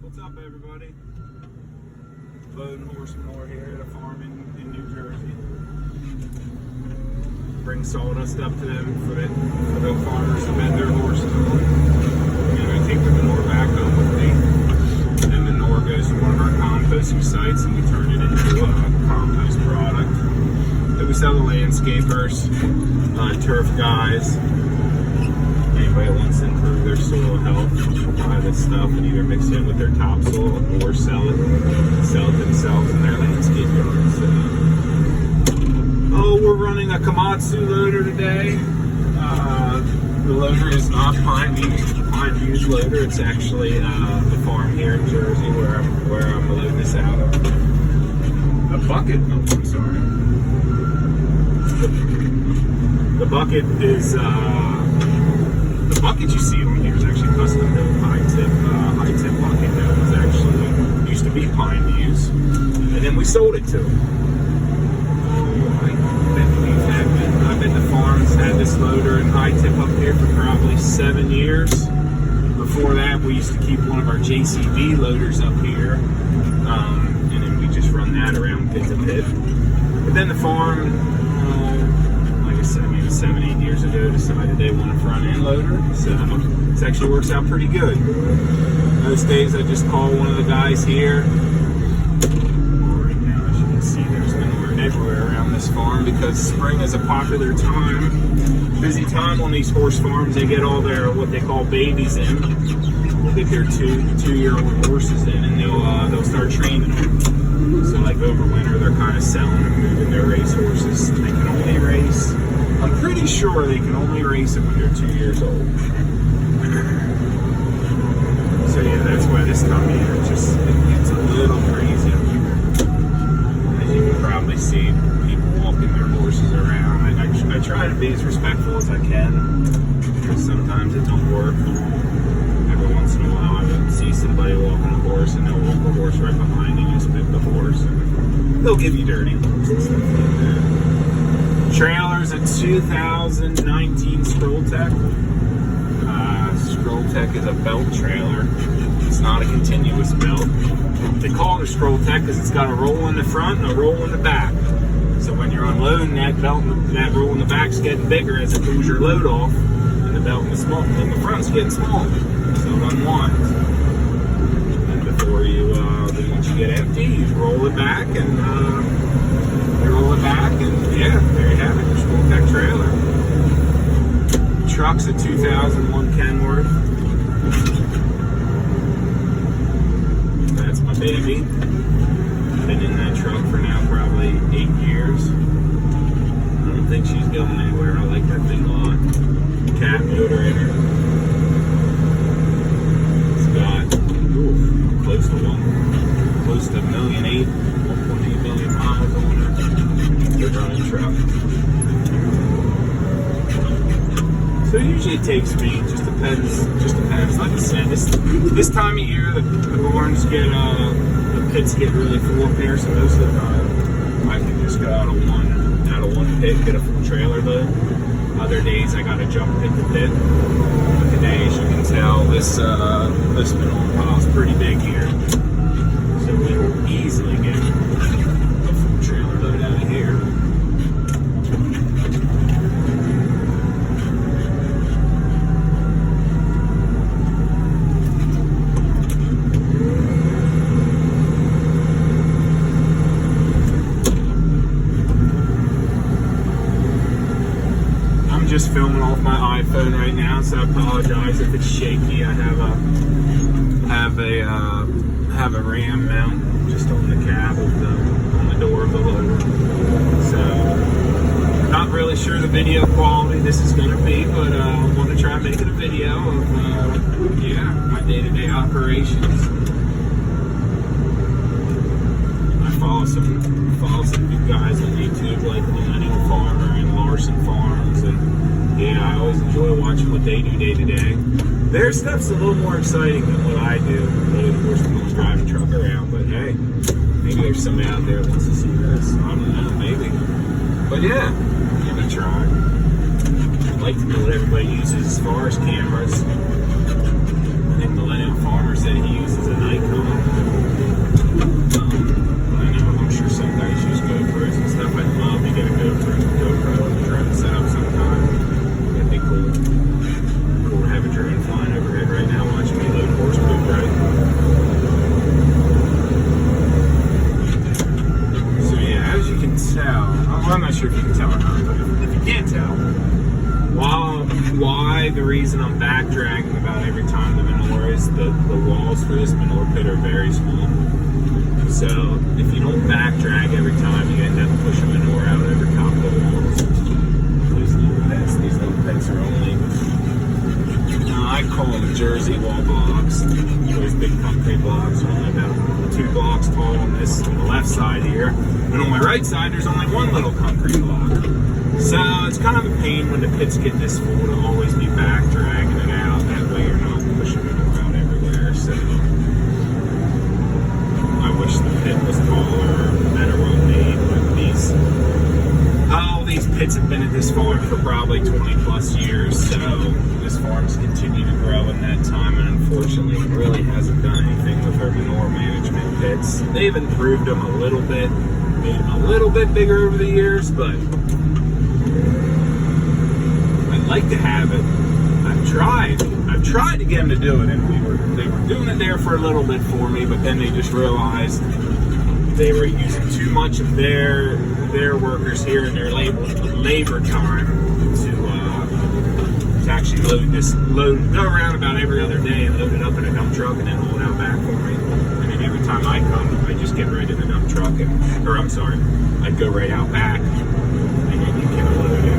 What's up, everybody? Loading horse manure here at a farm in New Jersey. Bring sawdust up to them for the farmers to bed their horse to them. And I take the manure back home with me. And the manure goes to one of our composting sites and we turn it into a compost product that we sell to landscapers, turf guys. Anybody that wants to improve their soil health will buy this stuff and either mix it with their topsoil or sell it themselves in their landscape yards. We're running a Komatsu loader today. The loader is not Pine View's loader. It's actually the farm here in Jersey where I'm loading this out of. A bucket. Oh, I'm sorry. The bucket is. The bucket you see over here is actually custom built high tip bucket that was actually used to be Pine View's, and then we sold it to them. I've been to farms, had this loader and high tip up here for probably 7 years. Before that, we used to keep one of our JCB loaders up here, and then we just run that around pit to pit. But then the farm, like I said, maybe 7-8 years ago, decided they want a front end loader, so this actually works out pretty good. Most days I just call one of the guys here. Right now, as you can see, there's manure everywhere around this farm because spring is a popular time, busy time on these horse farms. They get all their what they call babies in. They'll get their two-year-old horses in, and they'll start training them. So like over winter, they're kind of selling and moving their race horses. They can only race. I'm pretty sure they can only race them when they're 2 years old. So yeah, that's why this time of year it gets a little crazy up here. As you can probably see, people walking their horses around. I try to be as respectful as I can, because sometimes it don't work. Every once in a while, I would see somebody walking a horse, and they'll walk a horse right behind you, just pick the horse, and they'll give you dirty looks and stuff like that. Trailer's a 2019 Scroll Tech. Scroll Tech is a belt trailer. It's not a continuous belt. They call it a Scroll Tech because it's got a roll in the front and a roll in the back. So when you're unloading, that belt, that roll in the back's getting bigger as it pulls your load off, and the belt in the front's getting smaller. So it unwinds. And before then once you get empty, you roll it back and yeah, there you have it, your Scroll Tech trailer. Truck's a 2001 Kenworth. That's my baby. Been in that truck for now probably 8 years. I don't think she's going anywhere. I like that thing a lot. Cat motor in her. It's got close to 1.8 million miles on her. Good running truck. So usually it takes me, just depends. Like I said, this time of year the barns get the pits get really full up here, so most of the time I can just go out of one pit, get a full trailer load. Other days I gotta jump pit to pit. But today, as you can tell, this manure pile's pretty big here. So we will easily get a full trailer load out of here. Just filming off my iPhone right now, so I apologize if it's shaky. I have a RAM mount just on the cab on the door of the loader. So not really sure the video quality this is going to be, but I want to try making a video of my day-to-day operations. I follow some good guys on YouTube like Millennial Farmer and Larson Farms, and yeah, I always enjoy watching what they do day to day. Their stuff's a little more exciting than what I do. Of course, I'm going to drive a truck around, but hey, maybe there's somebody out there that wants to see this. I don't know, maybe. But yeah, give it a try. I'd like to know what everybody uses as far as cameras. I think Millennial Farmer said he uses a Nikon. the walls for this manure pit are very small. So if you don't back drag every time, you end up pushing manure out over top of the walls. These little pits are only, I call them Jersey wall blocks. Those big concrete blocks are only about 2 blocks tall on the left side here. And on my right side, there's only one little concrete block. So it's kind of a pain when the pits get this full to always be back dragging it out. That way you're not pushing it around everywhere. So I wish the pit was taller or better well made, but these pits have been at this farm for probably 20 plus years, so this farm's continued to grow in that time, and unfortunately it really hasn't done anything with their manure management pits. They've improved them a little bit, made them a little bit bigger over the years, but I'd like to have it. I've tried to get them to do it, and they were doing it there for a little bit for me, but then they just realized they were using too much of their workers here in their labor time to actually go around about every other day and load it up in a dump truck and then haul it out back for me. And then every time I come, I just get right in the dump truck I'd go right out back and then you can load it.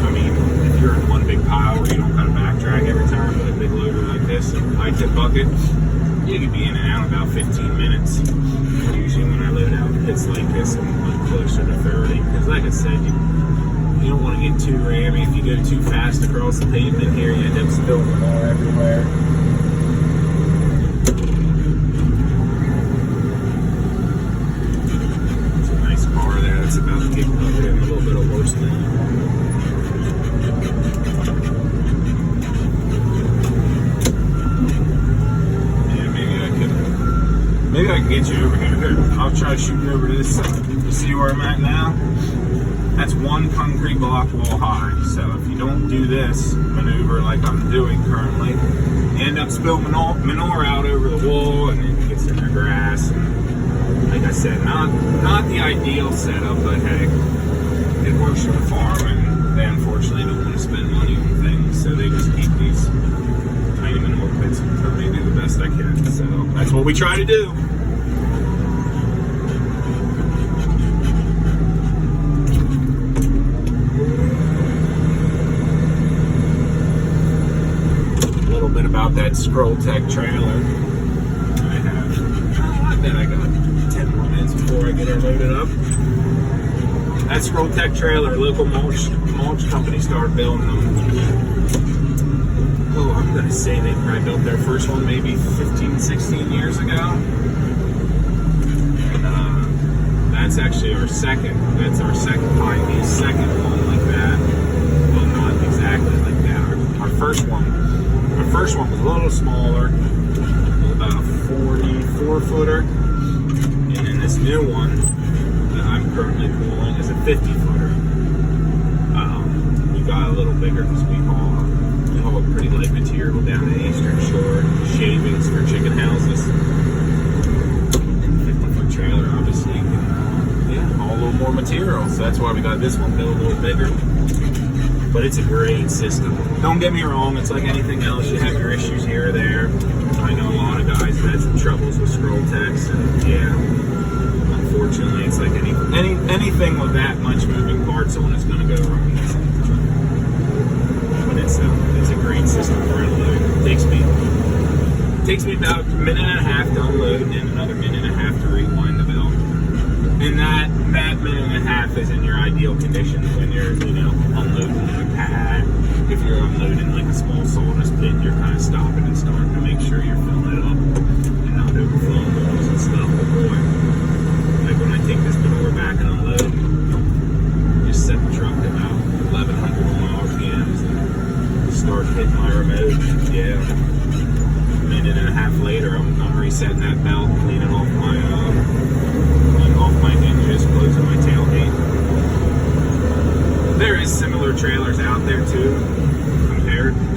I mean, if you're in one big pile where you don't got to back drag every time with a big loader like this and a high tip bucket, you could be in and out about 15 minutes. Usually when I load out pits like this, I'm closer to 30. Because like I said, you don't want to get too rammy. If you go too fast across the pavement here, you end up spilling them all everywhere. It's a nice car there that's about to get covered in a little bit of worse than. Maybe I can get you over here. I'll try shooting over to this side. You see where I'm at now? That's one concrete block wall high. So if you don't do this maneuver like I'm doing currently, you end up spilling manure out over the wall and then it gets in the grass. And like I said, not the ideal setup, but hey, it works for the farm and they unfortunately don't want to spend money on things. So they just keep these tiny manure pits and tell me to do the best I can. So that's what we try to do. A little bit about that Scroll Tech trailer. I bet I got 10 more minutes before I get it loaded up. That Scroll Tech trailer, local mulch company started building them. Oh, I'm going to say they probably built their first one maybe 15, 16 years ago. And that's actually our second Pioneer second one like that. Well, not exactly like that. Our first one was a little smaller, about a 44 footer. And then this new one that I'm currently pulling is a 50 footer. We got a little bigger because we haul pretty light material down the Eastern Shore, shavings for chicken houses. And 50-foot trailer obviously can haul a little more material, so that's why we got this one built a little bigger. But it's a great system. Don't get me wrong, it's like anything else, you have your issues here or there. I know a lot of guys that had some troubles with Scroll Techs, and unfortunately it's like anything with that much moving parts on is going to go wrong. It's a great system for unloading. It takes me about a minute and a half to unload and then another minute and a half to rewind the belt. And that minute and a half is in your ideal conditions when you're, unloading a pad. If you're unloading like a small sawdust pit, you're kind of stopping and starting to make sure you're filling it up and not overflowing walls and stuff. But boy, like when I take this manure back and unload, just set the truck to about 1100 RPMs and start hitting my remote. A minute and a half later, I'm resetting that belt, cleaning off my hinges, closing my tailgate. There is similar trailers out there too.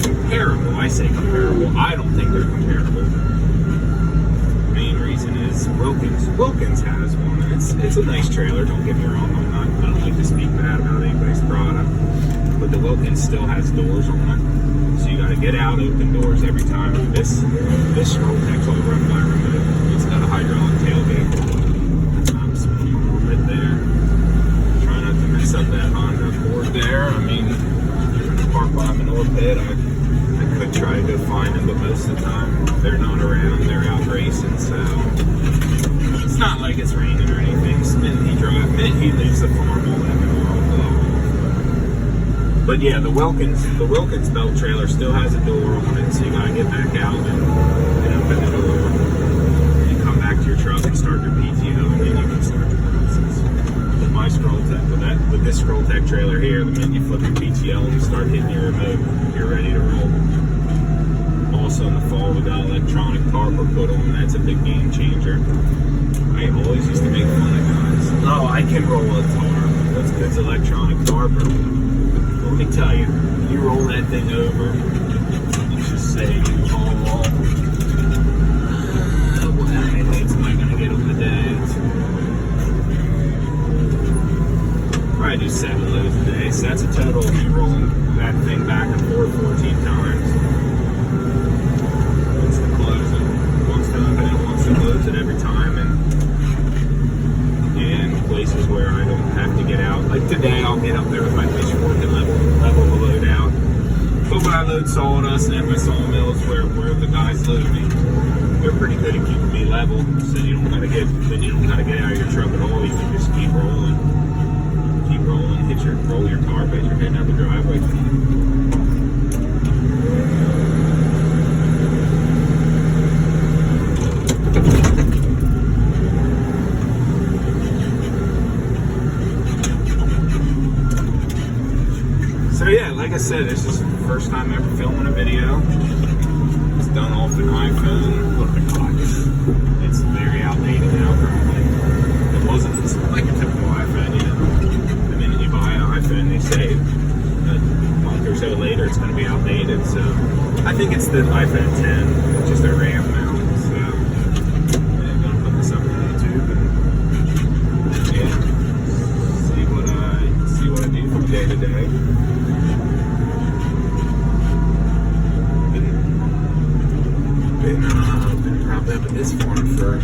Comparable. I say comparable. I don't think they're comparable. The main reason is Wilkins has one, and it's a nice trailer. Don't get me wrong. I don't like to speak bad about anybody's product. But but the Wilkins still has doors on it. So you got to get out, open doors every time. This scroll tech's all run by remote. It's got a hydraulic tailgate. I'm spinning a little bit there. Try not to mess up that Honda Accord there. I mean, park by manure pit. I could try to go find them, but most of the time they're not around. They're out racing, so it's not like it's raining or anything. The minute he leaves the farm, all that manure will blow off. But yeah, the Wilkins belt trailer still has a door on it, so you gotta get back out and open the door. And you come back to your truck and start your PTO, and then you can start your process. With my scroll tech, with this scroll tech trailer here, the minute you flip your PTO and you start hitting your remote, you're ready to roll. Also in the fall, we got electronic tarper put on. That's a big game changer. I always used to make fun of guys. Oh, I can roll a tarp. That's good. It's electronic tarper. Let me tell you, you roll that thing over, let's just say, how many lights am I going to get on the day? Probably do 7 loads a day. So that's a total of you rolling that thing back and forth 14 times. Once to close it. Once to open it, once to close it every time. And places where I don't have to get out. Like today, I'll get up there with my pitchfork and level the load out. But when I load sawdust and at my sawmills where the guys load me, they're pretty good at keeping me level. So you don't gotta get out of your truck at all. You can just keep rolling. Keep rolling. Roll your tarp as you're heading out the driveway. So yeah, like I said, this is the first time ever filming a video. It's done off an iPhone. Look at the it's very outdated now, probably. It wasn't like a typical iPhone, you know. The minute you buy an iPhone, they say a month or so later it's going to be outdated. So I think it's the iPhone 10, which is their RAM mount. So yeah, I'm going to put this up on YouTube and yeah, see what I do from day to day. Been probably up at this farm for 10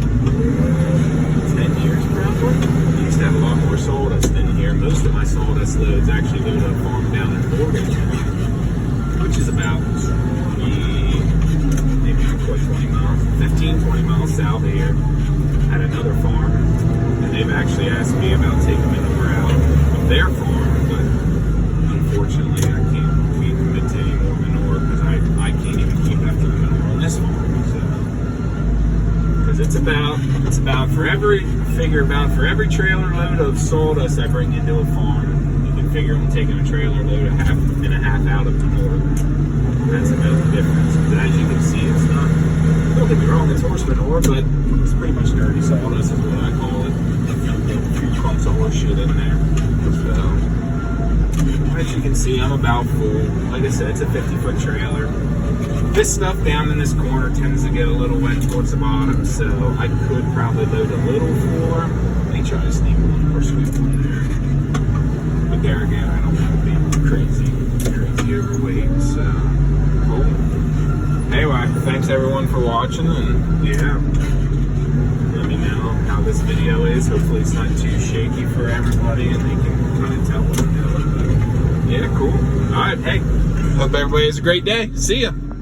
years probably. I used to have a lot more sawdust in here. Most of my sawdust loads actually go to a farm down in Morgan, which is about maybe not quite 20 miles, 15, 20 miles south of here at another farm. And they've actually asked me about taking manure out of their farm, but unfortunately I can't commit to any more manure because I can't even keep after the manure on this farm. Because it's about for every trailer load of sawdust I bring into a farm, you can figure I'm taking a trailer load of half out of manure. That's about the difference. But as you can see, it's not, don't get me wrong, it's horse manure, but it's pretty much dirty sawdust is what I call it. A few clumps of horse shit in there. So as you can see, I'm about full. Like I said, it's a 50-foot trailer. This stuff down in this corner tends to get a little wet towards the bottom, so I could probably load a little floor. Let me try to sneak one more sweep in there. But there again, I don't want to be crazy overweight, so cool. Anyway, thanks everyone for watching, and yeah, let me know how this video is. Hopefully it's not too shaky for everybody, and they can kind of tell what I'm doing. But yeah, cool. All right, hey, hope everybody has a great day. See ya.